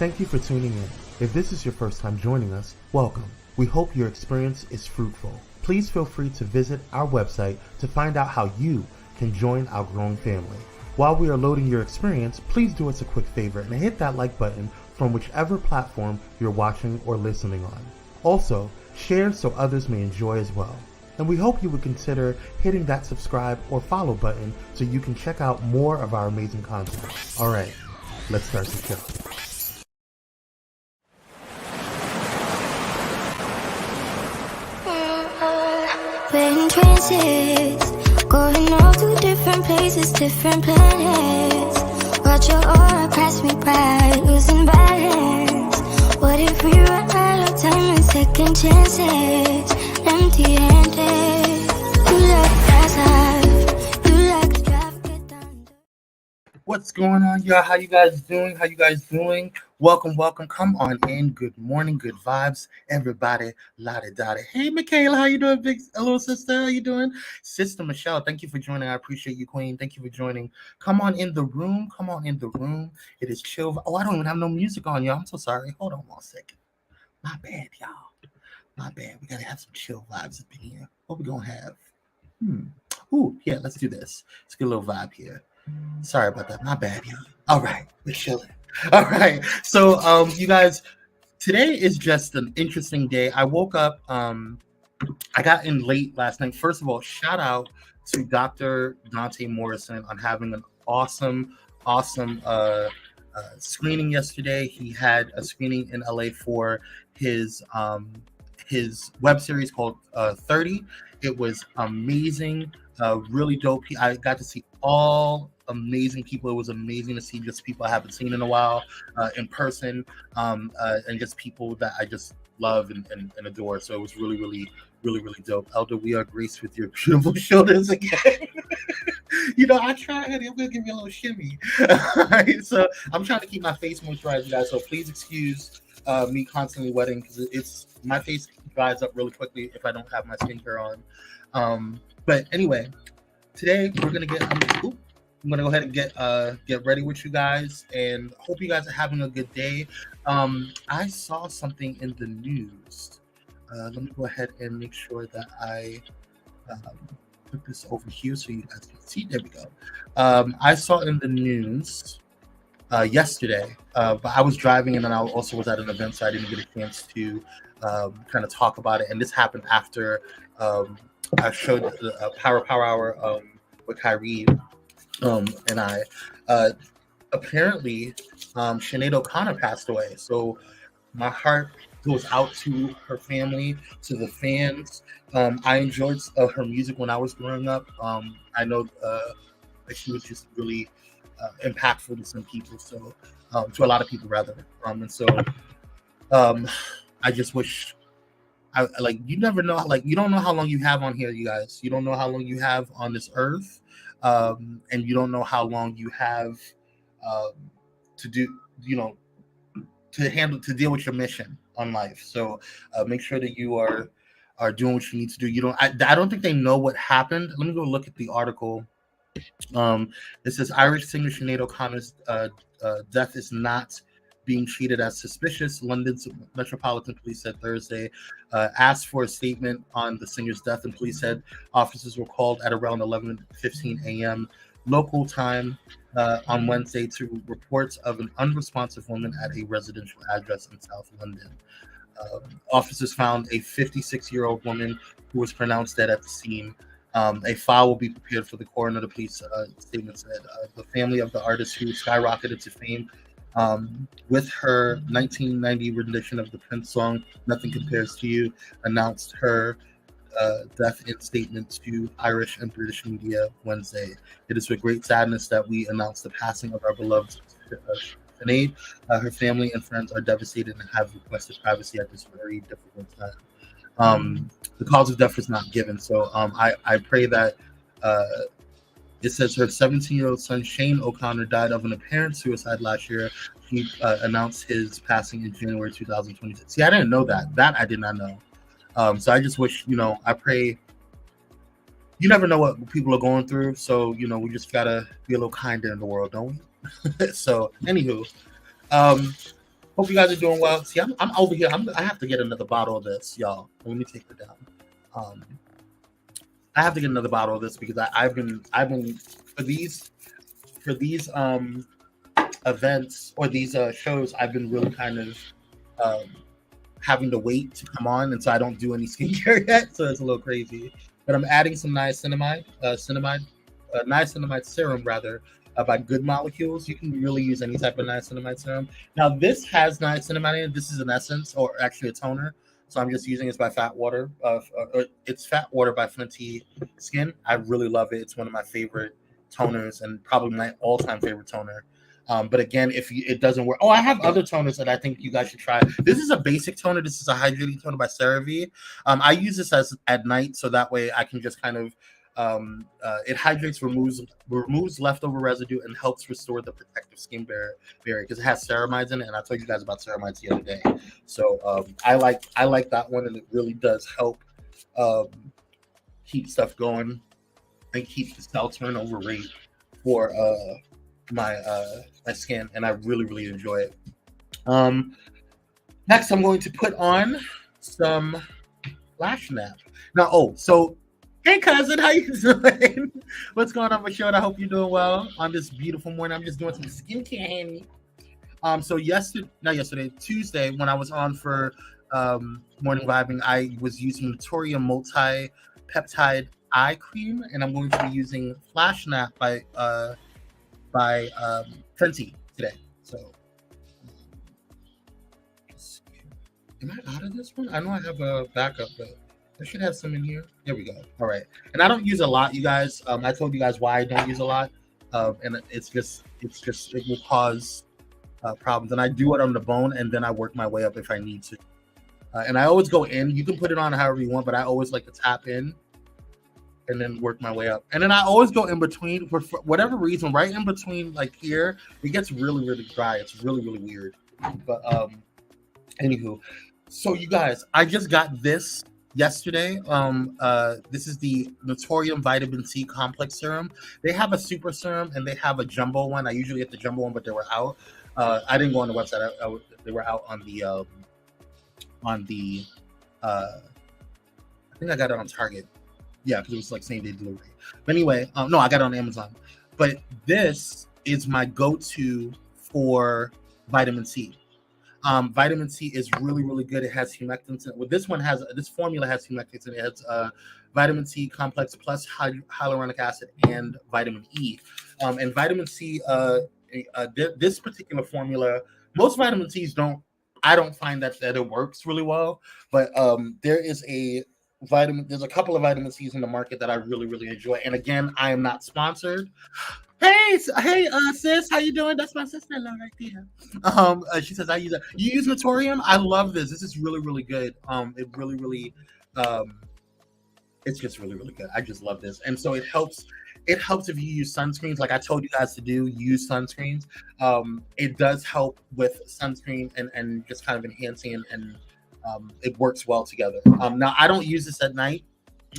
Thank you for tuning in. If this is your first time joining us, welcome. We hope your experience is fruitful. Please feel free to visit our website to find out how you can join our growing family. While we are loading your experience, please do us a quick favor and hit that like button from whichever platform you're watching or listening on. Also, share so others may enjoy as well. And we hope you would consider hitting that subscribe or follow button so you can check out more of our amazing content. All right, let's start the show. We're in trances, going off to different places, different planets. Watch your aura pass me by, losing balance. What if we run out of time and second chances? Empty-handed, you like fast life, you like to drive, get down. What's going on, y'all? How you guys doing? Welcome. Come on in. Good morning, good vibes, everybody. La-di-da-di. Hey, Michaela, how you doing, big little sister? How you doing? Sister Michelle, thank you for joining. I appreciate you, Queen. Thank you for joining. Come on in the room. It is chill. Oh, I don't even have no music on, y'all. I'm so sorry. Hold on 1 second. My bad, y'all. My bad. We gotta have some chill vibes up in here. What we gonna have? Ooh, yeah, let's do this. Let's get a little vibe here. Sorry about that. My bad, y'all. All right, we're chilling. All right. So, you guys, today is just an interesting day. I woke up, I got in late last night. First of all, shout out to Dr. Dante Morrison on having an awesome screening yesterday. He had a screening in LA for his web series called 30. It was amazing, really dope. I got to see all amazing people. It was amazing to see just people I haven't seen in a while in person, and just people that I just love and adore. So it was really dope. Elder, we are graced with your beautiful shoulders again. I tried, honey. I'm gonna give you a little shimmy. All right, so I'm trying to keep my face moisturized, you guys. So please excuse me constantly wetting because my face dries up really quickly if I don't have my skincare on. But anyway, today we're gonna I'm gonna go ahead and get ready with you guys, and hope you guys are having a good day. I saw something in the news. Let me go ahead and make sure that I put this over here so you guys can see. There we go. I saw in the news yesterday, but I was driving and then I also was at an event, so I didn't get a chance to kind of talk about it. And this happened after I showed the Pyro Power Hour with Kyrie. And I apparently Sinead O'Connor passed away. So my heart goes out to her family, to the fans. I enjoyed her music when I was growing up. I know that she was just really impactful to some people, so to a lot of people rather. And so I just wish you never know, you don't know how long you have on here, you guys. You don't know how long you have on this earth. And you don't know how long you have to do, to deal with your mission on life. So make sure that you are doing what you need to do. I don't think they know what happened. Let me go look at the article. It says Irish singer Sinead O'Connor's death is not being treated as suspicious. London's Metropolitan Police said Thursday, asked for a statement on the singer's death, and police said officers were called at around 11:15 a.m. local time on Wednesday to reports of an unresponsive woman at a residential address in South London. Officers found a 56-year-old woman who was pronounced dead at the scene. A file will be prepared for the coroner, the police statement said. The family of the artist who skyrocketed to fame with her 1990 rendition of the Prince song "Nothing Compares to You," announced her death in statement to Irish and British media Wednesday. It is with great sadness that we announce the passing of our beloved Sinead. Her family and friends are devastated and have requested privacy at this very difficult time. The cause of death was not given, so I pray that it says her 17-year-old son Shane O'Connor died of an apparent suicide last year. He announced his passing in January 2026. See, I didn't know that. That I did not know. So I just wish, I pray. You never know what people are going through, so we just gotta be a little kinder in the world, don't we? So, anywho, Hope you guys are doing well. See, I'm over here. I have to get another bottle of this, y'all. Let me take it down. I have to get another bottle of this because I've been for these events or these shows. I've been really kind of having to wait to come on, and so I don't do any skincare yet. So it's a little crazy. But I'm adding some niacinamide serum rather. By Good Molecules. You can really use any type of niacinamide serum. Now, this has niacinamide in it. This is an essence, or actually a toner. So I'm just using it by Fat Water. It's Fat Water by Fenty Skin. I really love it. It's one of my favorite toners and probably my all-time favorite toner. But again, if it doesn't work, I have other toners that I think you guys should try. This is a basic toner. This is a hydrating toner by CeraVe. I use this at night, so that way I can just kind of it hydrates, removes leftover residue, and helps restore the protective skin barrier because it has ceramides in it. And I told you guys about ceramides the other day. So I like that one, and it really does help keep stuff going and keep the cell turnover rate for my skin, and I really enjoy it. Next, I'm going to put on some Flash Nap. Now, hey cousin, how you doing? What's going on, Michelle? I hope you're doing well on this beautiful morning. I'm just doing some skincare handy. So Tuesday, when I was on for morning vibing, I was using Notorium multi-peptide eye cream, and I'm going to be using Flash Nap by Fenty today. So, am I out of this one? I know I have a backup, but I should have some in here. There we go. All right. And I don't use a lot, you guys. I told you guys why I don't use a lot. And it will cause problems. And I do it on the bone, and then I work my way up if I need to. And I always go in. You can put it on however you want, but I always like to tap in and then work my way up. And then I always go in between for whatever reason, right in between, like here, it gets really dry. It's really weird. But anywho, so you guys, I just got this yesterday. This is the Notorium Vitamin C Complex Serum. They have a super serum and they have a jumbo one. I usually get the jumbo one, but they were out. I didn't go on the website. They were out on the I think I got it on Target. Yeah, because it was like same day delivery. But anyway, no, I got it on Amazon. But this is my go-to for vitamin C. Vitamin C is really good. It has humectants in it. Well, this formula has humectants in it. It has vitamin C complex plus hyaluronic acid and vitamin E. And vitamin C, this particular formula, most vitamin C's I don't find that it works really well. But there's a couple of vitamin C's in the market that I really enjoy. And again, I am not sponsored. Hey, sis, how you doing? That's my sister-in-law right there. She says I use it. You use Notorium? I love this. This is really good. It really, it's just really good. I just love this, and so it helps. It helps if you use sunscreens, like I told you guys to do. Use sunscreens. It does help with sunscreen and just kind of enhancing and it works well together. Now I don't use this at night.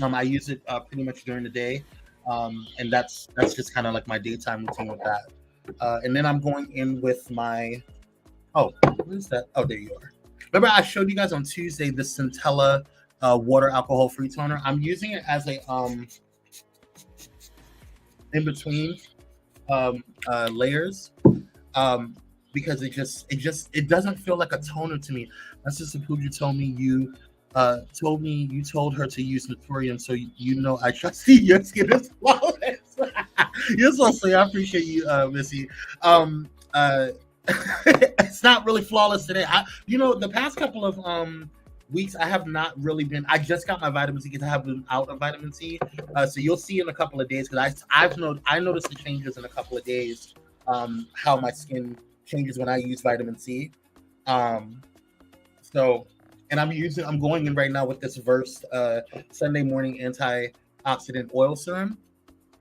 I use it pretty much during the day. And that's just kind of like my daytime routine with that. And then I'm going in with my what is that? Oh, there you are. Remember I showed you guys on Tuesday the Centella water alcohol free toner. I'm using it as a in between layers because it doesn't feel like a toner to me. That's just who you told me you told her to use Notorium, so you know I trust you. Your skin is flawless. You're so sweet. I appreciate you, Missy. It's not really flawless today. The past couple of weeks I have not really been. I just got my vitamin C because I have been out of vitamin C. So you'll see in a couple of days because I noticed the changes in a couple of days. How my skin changes when I use vitamin C. And I'm going in right now with this Versed Sunday morning antioxidant oil serum.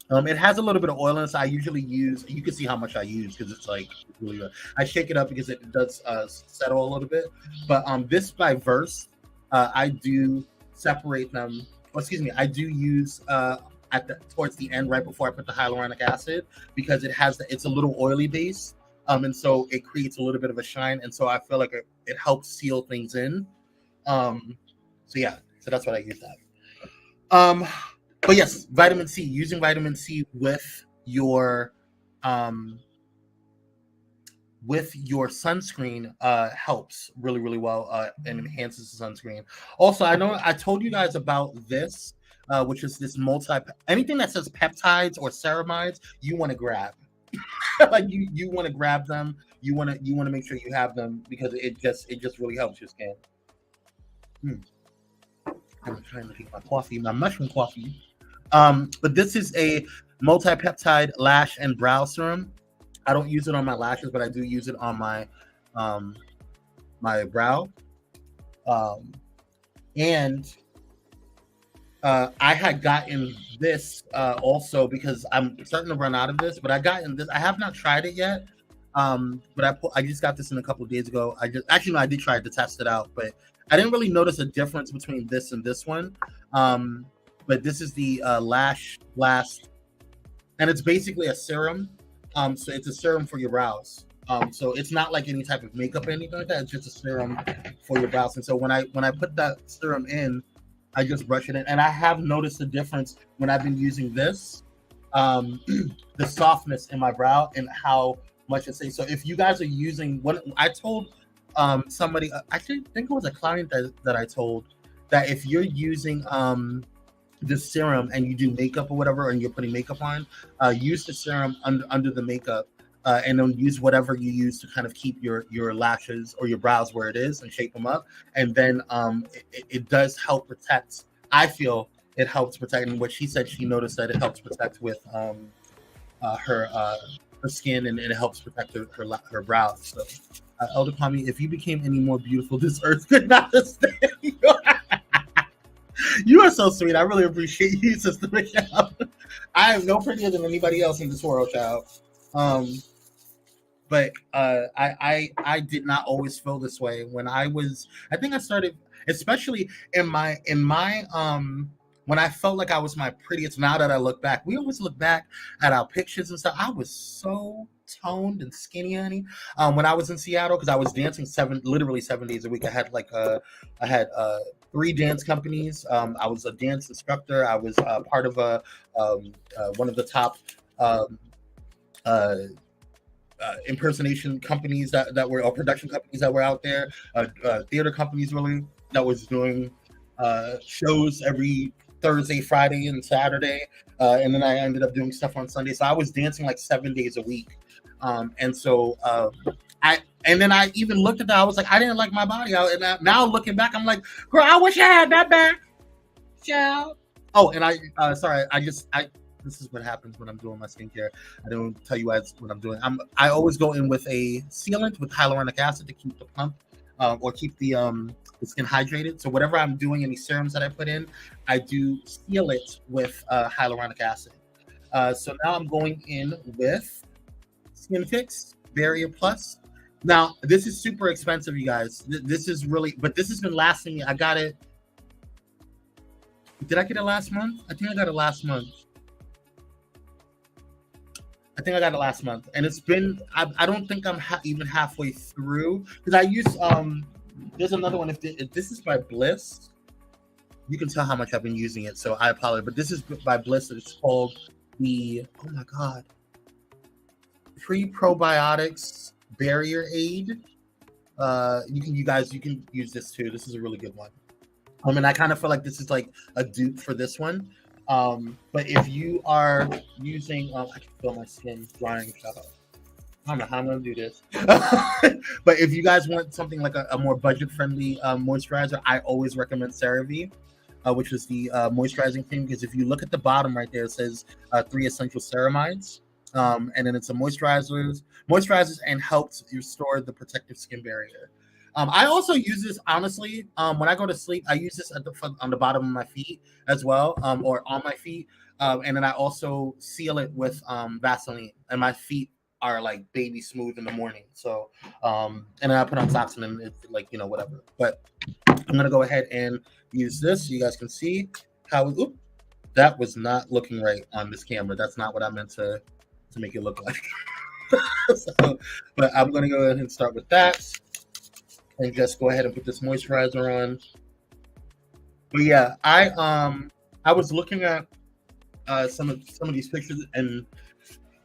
It has a little bit of oil in it, so I usually use, you can see how much I use because it's like really good. I shake it up because it does settle a little bit. But this by Versed, I do separate them. I do use towards the end, right before I put the hyaluronic acid, because it's a little oily base. And so it creates a little bit of a shine, and so I feel like it helps seal things in. So yeah, so that's what I use that. But yes, vitamin C. Using vitamin C um, with your sunscreen helps really, really well and enhances the sunscreen. Also, I know I told you guys about this, which is this anything that says peptides or ceramides, you want to grab. Like you want to grab them. You want to make sure you have them because it just really helps your skin. I'm trying to take my coffee, my mushroom coffee. But this is a multi-peptide lash and brow serum. I don't use it on my lashes, but I do use it on my brow. And I had gotten this also because I'm starting to run out of this, but I gotten this. I have not tried it yet. But I just got this in a couple of days ago. I did try to test it out, but I didn't really notice a difference between this and this one. But this is the Lash Blast, and it's basically a serum. So it's a serum for your brows. So it's not like any type of makeup or anything like that. It's just a serum for your brows. And so when I put that serum in, I just brush it in, and I have noticed a difference when I've been using this, the softness in my brow and how much it saves. So if you guys are using what I told somebody, I think it was a client that I told that if you're using this serum and you do makeup or whatever, and you're putting makeup on, use the serum under the makeup, and then use whatever you use to kind of keep your lashes or your brows where it is and shape them up. And then it does help protect. I feel it helps protect. And what she said, she noticed that it helps protect with her skin, and it helps protect her brows. So, Elder Kwame, if you became any more beautiful, this earth could not sustain you. You are so sweet. I really appreciate you, Sister Michelle. I am no prettier than anybody else in this world, child. But I did not always feel this way when I think I started, especially in my when I felt like I was my prettiest. Now that I look back, we always look back at our pictures and stuff. I was so toned and skinny, honey. When I was in Seattle, because I was dancing literally 7 days a week. I had 3 dance companies. I was a dance instructor. I was part of one of the top impersonation companies that were, or production companies that were out there, theater companies really that was doing shows every Thursday, Friday, and Saturday, and then I ended up doing stuff on Sunday. So I was dancing like 7 days a week, and so then I even looked at that. I was like, I didn't like my body. And now looking back, I'm like, girl, I wish I had that back, child. Oh, and this is what happens when I'm doing my skincare. I don't tell you guys what I'm doing. I always go in with a sealant with hyaluronic acid to keep the pump or keep the skin hydrated. So whatever I'm doing, any serums that I put in, I do seal it with hyaluronic acid. So now I'm going in with Skin Fix Barrier Plus. Now this is super expensive, you guys. This is really, but this has been lasting me. I got it. Did I get it last month? I think I got it last month. And it's been, I don't think I'm even halfway through, because I use there's another one. If this is by Bliss, you can tell how much I've been using it, so I apologize, but this is by Bliss. It's called the, oh my god, Pre-Probiotics Barrier Aid. You can use this too. This is a really good one. And I kind of feel like this is like a dupe for this one. But if you are using, I can feel my skin drying. Shut up. I don't know how I'm going to do this. But if you guys want something like a more budget-friendly moisturizer, I always recommend CeraVe, which is the moisturizing cream. Because if you look at the bottom right there, it says 3 essential ceramides. And then it's a moisturizers and helps restore the protective skin barrier. I also use this, honestly, when I go to sleep. I use this on the bottom of my feet as well, or on my feet. And then I also seal it with Vaseline, and my feet are like baby smooth in the morning. So, and then I put on socks, and then it's like, whatever. But I'm gonna go ahead and use this so you guys can see how. That was not looking right on this camera. That's not what I meant to make it look like. So, but I'm gonna go ahead and start with that, and just go ahead and put this moisturizer on. But yeah, I was looking at some of these pictures, and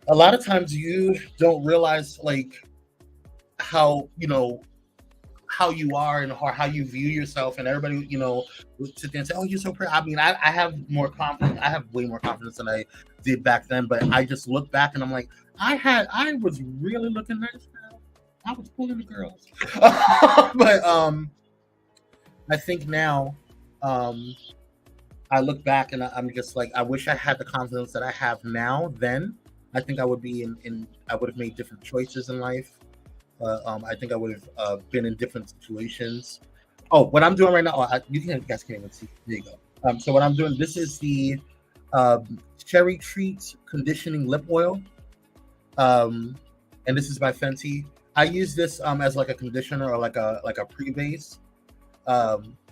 a lot of times you don't realize like how how you are and how you view yourself, and everybody would sit there and say, "Oh, you're so pretty." I mean, I have more confidence. I have way more confidence than I did back then. But I just look back and I'm like, I was really looking nice. I was pulling the girls. But I think now, um, I look back and I'm just like, I wish I had the confidence that I have now. Then I think I would be I would have made different choices in life. I think I would have been in different situations. Oh, what I'm doing right now, you guys can't even see. There you go. So what I'm doing, this is the Cherry Treat Conditioning Lip Oil, and this is by Fenty. I use this as like a conditioner or like a pre-base.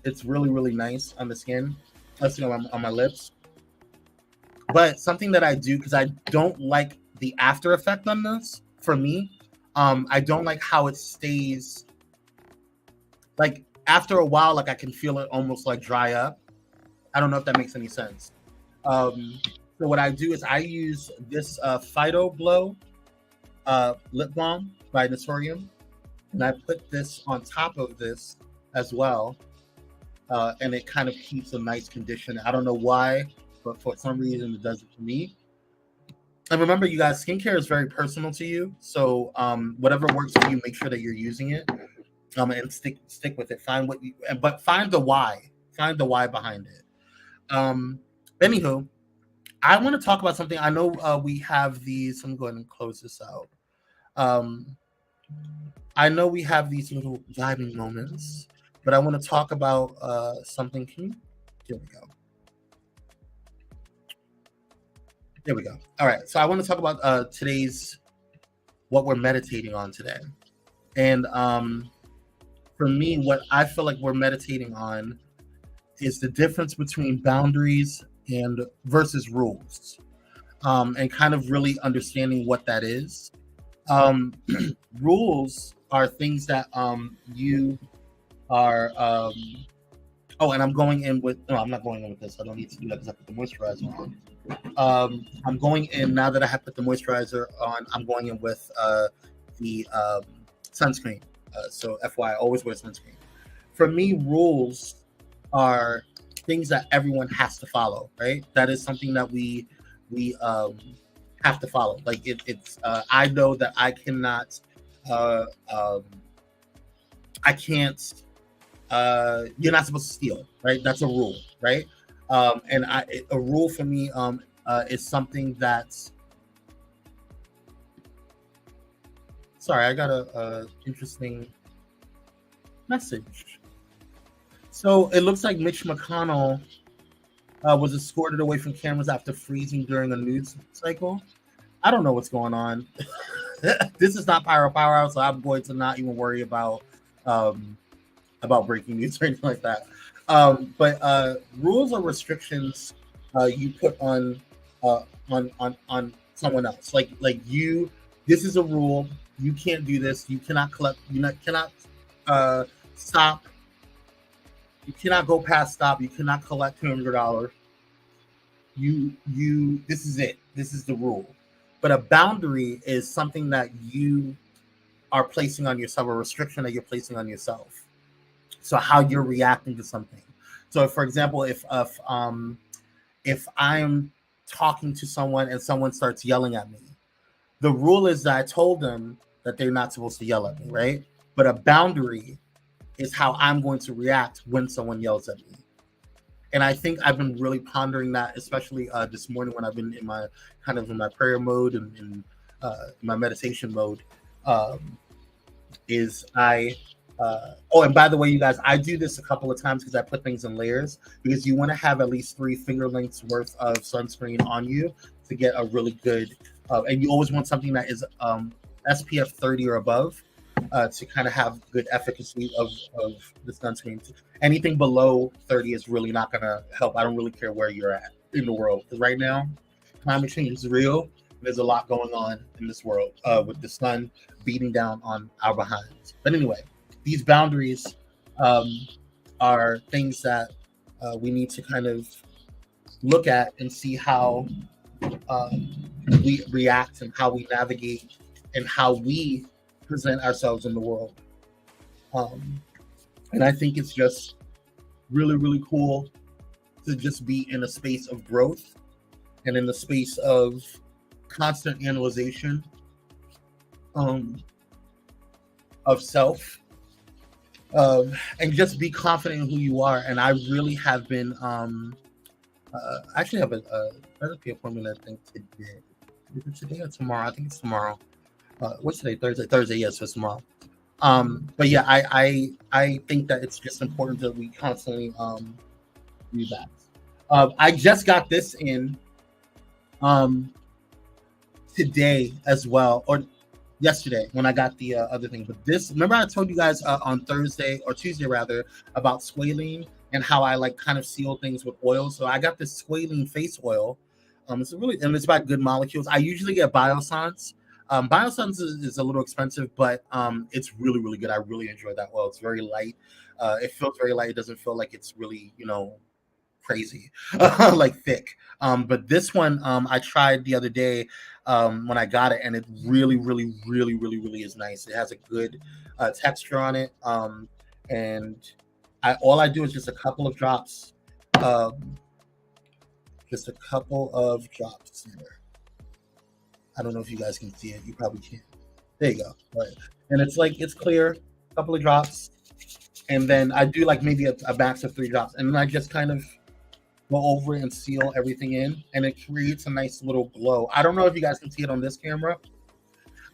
It's really really nice on the skin, especially on my lips. But something that I do, because I don't like the after effect on this, for me, I don't like how it stays. Like after a while, like I can feel it almost like dry up. I don't know if that makes any sense. So what I do is I use this Phyto Glow lip balm by Nasorium, and I put this on top of this as well, and it kind of keeps a nice condition. I don't know why, but for some reason it does it for me. And remember, you guys, skincare is very personal to you. So whatever works for you, make sure that you're using it, and stick with it. But find the why. Find the why behind it. Anywho, I want to talk about something. I know we have these. I'm going to close this out. I know we have these little vibing moments, but I want to talk about something. Here we go. There we go. All right. So I want to talk about today's what we're meditating on today. And for me, what I feel like we're meditating on is the difference between boundaries and versus rules, and kind of really understanding what that is. Rules are things that you are. Oh, and I'm going in with. No, I'm not going in with this. I don't need to do that because I put the moisturizer on. I'm going in now that I have put the moisturizer on. I'm going in with the sunscreen. So FYI, always wear sunscreen. For me, rules are things that everyone has to follow. Right? That is something that we have to follow. Like it's. I know that I cannot. I can't. You're not supposed to steal. Right? That's a rule. Right? And a rule for me is something that's. Sorry, I got a interesting message. So it looks like Mitch McConnell was escorted away from cameras after freezing during a news cycle. I don't know what's going on. This is not Pyro Power, so I'm going to not even worry about breaking news or anything like that. But rules or restrictions you put on someone else. Like you, this is a rule. You can't do this. You cannot collect. Cannot stop. You cannot go past stop. You cannot collect $200. You. This is it. This is the rule. But a boundary is something that you are placing on yourself, a restriction that you're placing on yourself. So how you're reacting to something. So, for example, if I'm talking to someone and someone starts yelling at me, the rule is that I told them that they're not supposed to yell at me, right? But a boundary is how I'm going to react when someone yells at me. And I think I've been really pondering that, especially this morning when I've been in my prayer mode and in my meditation mode. And by the way, you guys, I do this a couple of times because I put things in layers, because you want to have at least 3 finger lengths worth of sunscreen on you to get a really good, and you always want something that is SPF 30 or above to kind of have good efficacy of the sunscreen. Anything below 30 is really not going to help. I don't really care where you're at in the world, because right now, climate change is real. There's a lot going on in this world with the sun beating down on our behinds. But anyway, these boundaries are things that we need to kind of look at and see how we react and how we navigate and how we present ourselves in the world. And I think it's just really, really cool to just be in a space of growth and in the space of constant analyzation of self, and just be confident in who you are. And I really have been I actually have a therapy appointment, I think, today. Is it today or tomorrow? I think it's tomorrow. What's today? Thursday, yes, it's tomorrow. But yeah, I think that it's just important that we constantly do that. I just got this in today as well, or yesterday when I got the other thing. But this, remember I told you guys on Thursday or Tuesday rather about squalene and how I like kind of seal things with oil. So I got this squalene face oil. It's really, and it's by Good Molecules. I usually get Biossance. Biossance is a little expensive, but it's really, really good. I really enjoy that oil. It's very light. It feels very light. It doesn't feel like it's really, crazy, like thick. But this one I tried the other day when I got it, and it really, really, really, really, really is nice. It has a good texture on it, and all I do is just a couple of drops, just a couple of drops here. I don't know if you guys can see it. You probably can't. There you go. Right. And it's like, it's clear, a couple of drops, and then I do like maybe a max of 3 drops, and then I just kind of go over it and seal everything in, and it creates a nice little glow. I don't know if you guys can see it on this camera.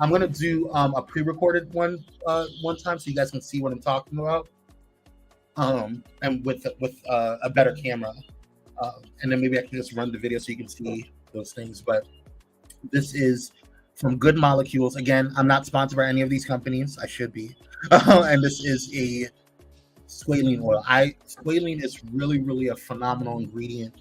I'm gonna do a pre-recorded one time so you guys can see what I'm talking about, and with a better camera, and then maybe I can just run the video so you can see those things. But this is from Good Molecules. Again, I'm not sponsored by any of these companies. I should be. And this is a squalene oil. Squalene is really, really a phenomenal ingredient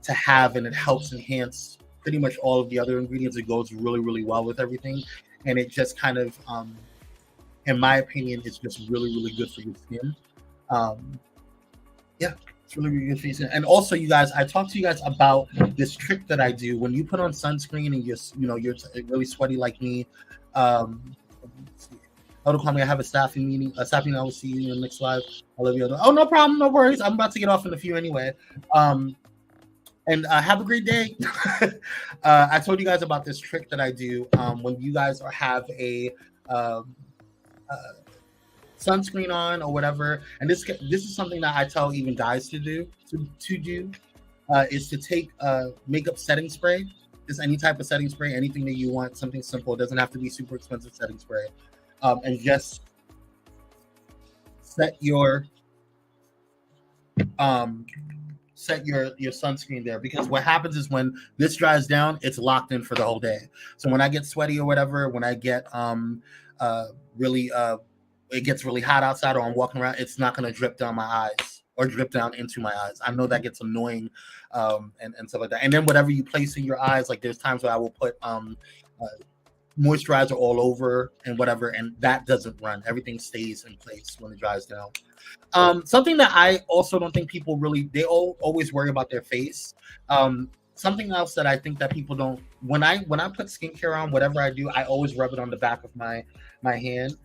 to have, and it helps enhance pretty much all of the other ingredients. It goes really, really well with everything, and it just kind of, in my opinion, it's just really, really good for your skin. Yeah, it's really, really good for your skin. And also, you guys, I talked to you guys about this trick that I do when you put on sunscreen and you're really sweaty like me. Kwame, I have a staffing meeting. I will see you in the next live. I love you. Oh, no problem, no worries. I'm about to get off in a few anyway. And have a great day. I told you guys about this trick that I do when you guys have a sunscreen on or whatever. And this is something that I tell even guys to do. Is to take makeup setting spray. Just any type of setting spray, anything that you want, something simple. It doesn't have to be super expensive setting spray. And just set your sunscreen there, because what happens is when this dries down, it's locked in for the whole day. So when I get sweaty or whatever, when I get really it gets really hot outside or I'm walking around, it's not going to drip down my eyes or drip down into my eyes. I know that gets annoying and stuff like that. And then whatever you place in your eyes, like there's times where I will put moisturizer all over and whatever, and that doesn't run. Everything stays in place when it dries down. Something that I also don't think people really, they always worry about their face. Something else that I think that people don't, when I put skincare on, whatever I do, I always rub it on the back of my hand.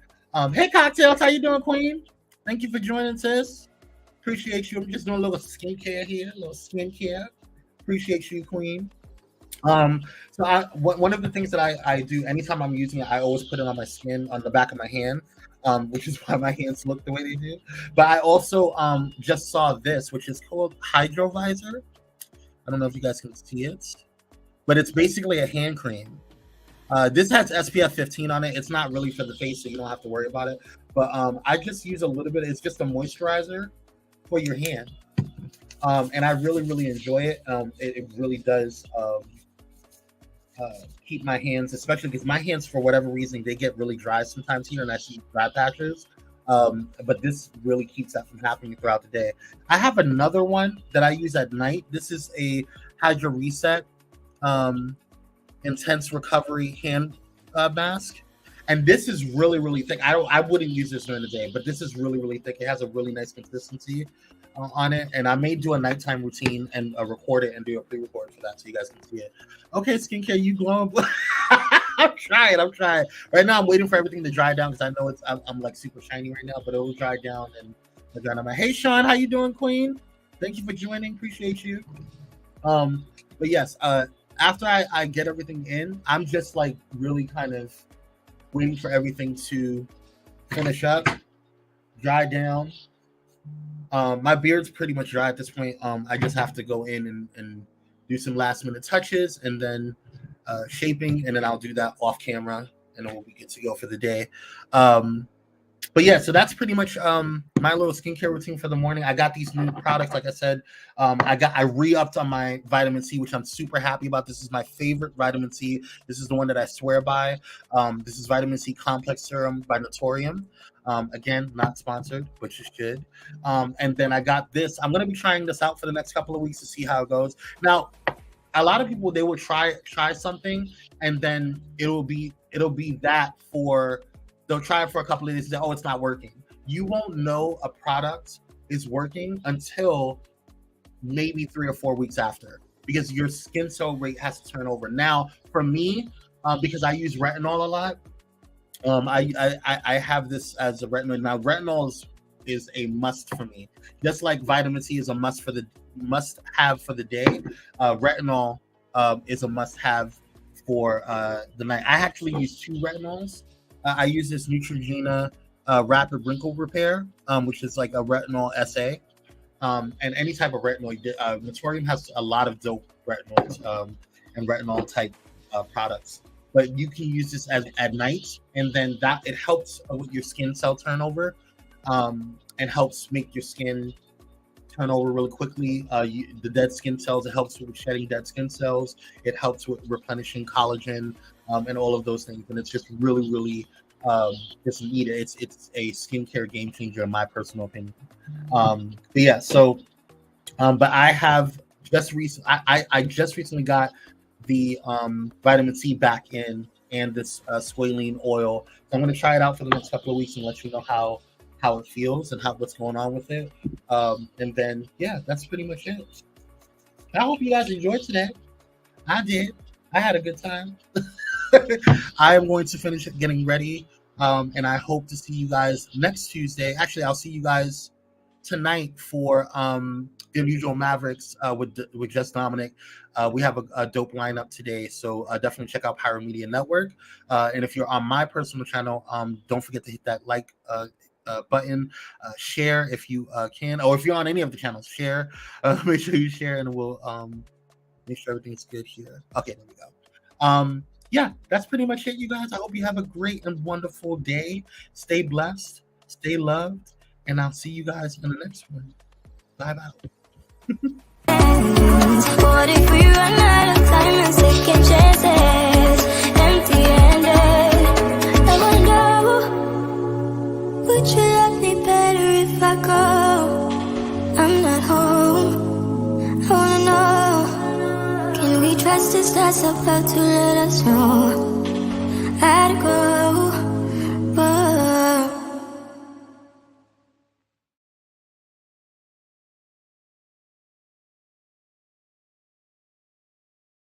Hey Cocktails, how you doing, Queen? Thank you for joining, sis. Appreciate you. I'm just doing a little skincare here, a little skincare. Appreciate you, Queen. So one of the things that I do anytime I'm using it, I always put it on my skin, on the back of my hand, which is why my hands look the way they do. But I also just saw this, which is called Hydro Visor. I don't know if you guys can see it, but it's basically a hand cream. This has SPF 15 on it. It's not really for the face, so you don't have to worry about it. But I just use a little bit. It's just a moisturizer for your hand. And I really, really enjoy it. It really does keep my hands, especially because my hands, for whatever reason, they get really dry sometimes here, and I see dry patches. But this really keeps that from happening throughout the day. I have another one that I use at night. This is a Hydro Reset. intense recovery hand mask. And this is really, really thick. I wouldn't use this during the day, but this is really, really thick. It has a really nice consistency on it. And I may do a nighttime routine and record it and do a pre-record for that so you guys can see it. Okay, skincare, you glowing. I'm trying. Right now, I'm waiting for everything to dry down because I know I'm like super shiny right now, but it will dry down and I'm like, hey, Sean, how you doing, Queen? Thank you for joining. Appreciate you. But yes, after I get everything in, I'm just like really kind of waiting for everything to finish up, dry down. My beard's pretty much dry at this point. I just have to go in and do some last minute touches and then shaping, and then I'll do that off camera, and then we'll be good to go for the day. But yeah, so that's pretty much my little skincare routine for the morning. I got these new products, like I said. I re-upped on my vitamin C, which I'm super happy about. This is my favorite vitamin C. This is the one that I swear by. This is vitamin C complex serum by Naturium. Again, not sponsored, but you should. And then I got this. I'm gonna be trying this out for the next couple of weeks to see how it goes. Now, a lot of people, they will try something, and then it'll be that for. They'll try it for a couple of days and say, oh, it's not working. You won't know a product is working until maybe 3 or 4 weeks after, because your skin cell rate has to turn over. Now, for me, because I use retinol a lot, I have this as a retinol. Now, retinol is a must for me. Just like vitamin C is a must have for the day, retinol is a must have for the night. I actually use 2 retinols. I use this Neutrogena Rapid Wrinkle Repair, which is like a retinol SA. And any type of retinol. Naturium has a lot of dope retinols and retinol type products. But you can use this at night, and then that it helps with your skin cell turnover, and helps make your skin turn over really quickly. The dead skin cells, it helps with shedding dead skin cells. It helps with replenishing collagen and all of those things. And it's just really, really just needed. It's a skincare game changer in my personal opinion. But yeah, so but I have just I just recently got the vitamin C back in, and this squalene oil. So I'm going to try it out for the next couple of weeks and let you know how it feels and what's going on with it. And then yeah, that's pretty much it. I hope you guys enjoyed today. I did. I had a good time. I am going to finish getting ready, and I hope to see you guys next Tuesday. Actually, I'll see you guys tonight for the Unusual Mavericks with Just Dominic. We have a dope lineup today, so definitely check out Pyro Media Network. And if you're on my personal channel, don't forget to hit that like button, share if you can, or if you're on any of the channels, share. Make sure you share, and we'll make sure everything's good here. Okay, there we go. Yeah, that's pretty much it, you guys. I hope you have a great and wonderful day. Stay blessed, stay loved, and I'll see you guys in the next one. Bye bye. What if we run out of time and second chances, empty-handed? I wonder, would you love me better if I go? I'm not home. I wanna know, can we trust this that's about to let us know? I'd go.